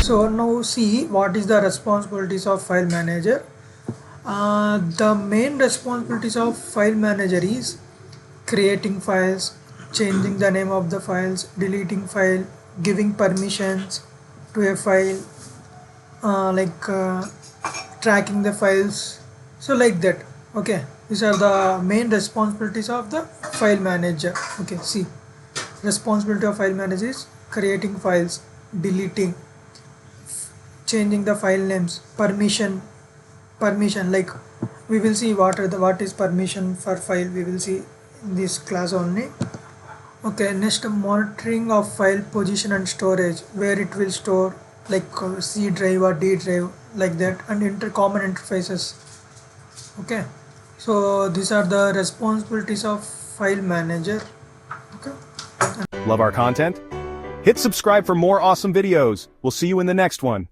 So now see what is the responsibilities of file manager. The main responsibilities of file manager is creating files, changing the name of the files, deleting file, giving permissions to a file, tracking the files, so like that. Okay, these are the main responsibilities of the file manager. Okay, see, responsibility of file manager is creating files, deleting, changing the file names, permission, like we will see what is permission for file, we will see in this class only. Okay, next, monitoring of file position and storage, where it will store, like C drive or D drive, like that, and common interfaces. Okay, so these are the responsibilities of file manager. Okay. Love our content? Hit subscribe for more awesome videos. We'll see you in the next one.